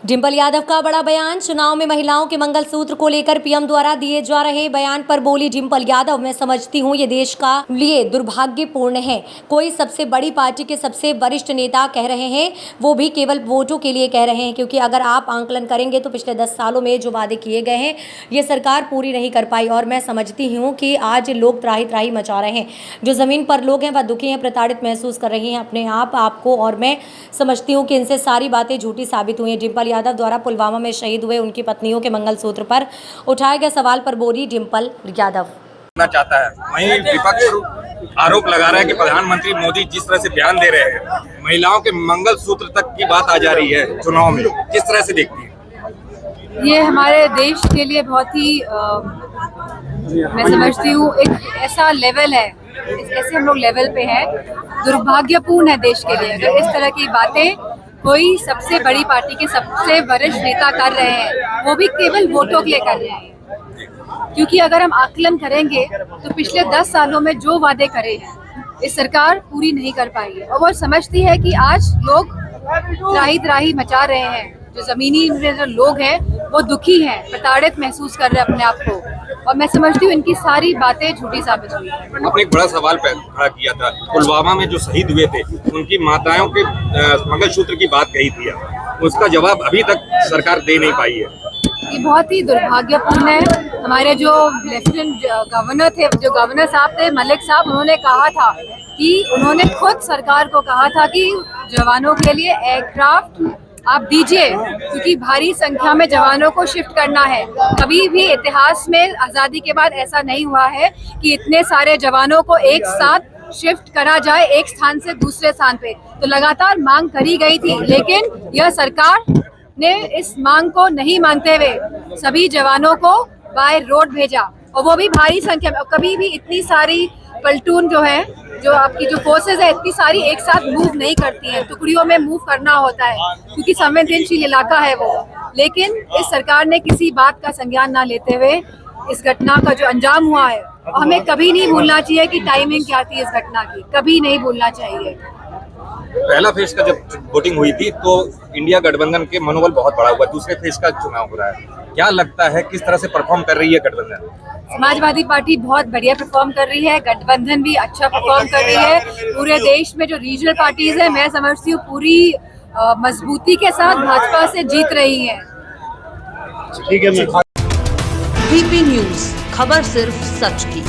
डिंपल यादव का बड़ा बयान। चुनाव में महिलाओं के मंगलसूत्र को लेकर पीएम द्वारा दिए जा रहे बयान पर बोली डिंपल यादव, मैं समझती हूँ ये देश का लिए दुर्भाग्यपूर्ण है। कोई सबसे बड़ी पार्टी के सबसे वरिष्ठ नेता कह रहे हैं, वो भी केवल वोटों के लिए कह रहे हैं, क्योंकि अगर आप आंकलन करेंगे तो पिछले 10 सालों में जो वादे किए गए हैं ये सरकार पूरी नहीं कर पाई। और मैं समझती हूँ कि आज लोग त्राही त्राही मचा रहे हैं। जो ज़मीन पर लोग हैं वह दुखी हैं, प्रताड़ित महसूस कर रही हैं अपने आपको, और मैं समझती हूँ कि इनसे सारी बातें झूठी साबित हुई हैं। डिंपल यादव द्वारा पुलवामा में शहीद हुए उनकी पत्नियों के मंगलसूत्र पर उठाए गए सवाल पर बोली डिंपल यादव। चाहता है वहीं विपक्ष आरोप लगा रहा है कि प्रधानमंत्री मोदी जिस तरह से बयान दे रहे हैं, महिलाओं के मंगलसूत्र तक की बात आ जा रही है चुनाव में, किस तरह से देखती है? ये हमारे देश के लिए बहुत ही मैं समझती हूँ एक ऐसा लेवल है, ऐसे हम लोग लेवल पे हैं, दुर्भाग्यपूर्ण है देश के लिए अगर इस तरह की बातें कोई सबसे बड़ी पार्टी के सबसे वरिष्ठ नेता कर रहे हैं, वो भी केवल वोटों के लिए कर रहे हैं। क्योंकि अगर हम आकलन करेंगे तो पिछले 10 सालों में जो वादे करे हैं इस सरकार पूरी नहीं कर पाई है, और वो समझती है कि आज लोग त्राही त्राही मचा रहे हैं। जो जमीनी जो लोग हैं वो दुखी हैं, प्रताड़ित महसूस कर रहे हैं अपने आप को, और मैं समझती हूँ इनकी सारी बातें झूठी साबित हुई है। आपने एक बड़ा सवाल खड़ा किया था, पुलवामा में जो शहीद हुए थे उनकी माताओं के मंगलसूत्र की बात कही थी, उसका जवाब अभी तक सरकार दे नहीं पाई है। ये बहुत ही दुर्भाग्यपूर्ण है। हमारे जो लेफ्टिनेंट गवर्नर थे, जो गवर्नर साहब थे मलिक साहब, उन्होंने कहा था कि उन्होंने खुद सरकार को कहा था कि जवानों के लिए एयरक्राफ्ट आप दीजिए, क्योंकि भारी संख्या में जवानों को शिफ्ट करना है। कभी भी इतिहास में आज़ादी के बाद ऐसा नहीं हुआ है कि इतने सारे जवानों को एक साथ शिफ्ट करा जाए एक स्थान से दूसरे स्थान पे। तो लगातार मांग करी गई थी, लेकिन यह सरकार ने इस मांग को नहीं मानते हुए सभी जवानों को बाय रोड भेजा, और वो भी भारी संख्या में। कभी भी इतनी सारी प्लटून जो है, जो आपकी जो फोर्सेस है, इतनी सारी एक साथ मूव नहीं करती हैं, टुकड़ियों में मूव करना होता है क्योंकि संवेदनशील इलाका है वो। लेकिन इस सरकार ने किसी बात का संज्ञान ना लेते हुए इस घटना का जो अंजाम हुआ है, हमें कभी नहीं भूलना चाहिए कि टाइमिंग क्या थी इस घटना की, कभी नहीं भूलना चाहिए। पहला फेज का जब वोटिंग हुई थी तो इंडिया गठबंधन के मनोबल बहुत बड़ा हुआ, दूसरे फेज का चुनाव हो रहा है, क्या लगता है किस तरह से परफॉर्म कर रही है गठबंधन? समाजवादी पार्टी बहुत बढ़िया परफॉर्म कर रही है, गठबंधन भी अच्छा परफॉर्म कर रही है। पूरे देश में जो रीजनल पार्टीज है, मैं समझती हूँ पूरी मजबूती के साथ भाजपा से जीत रही है। ठीक है। VP न्यूज, खबर सिर्फ सच की।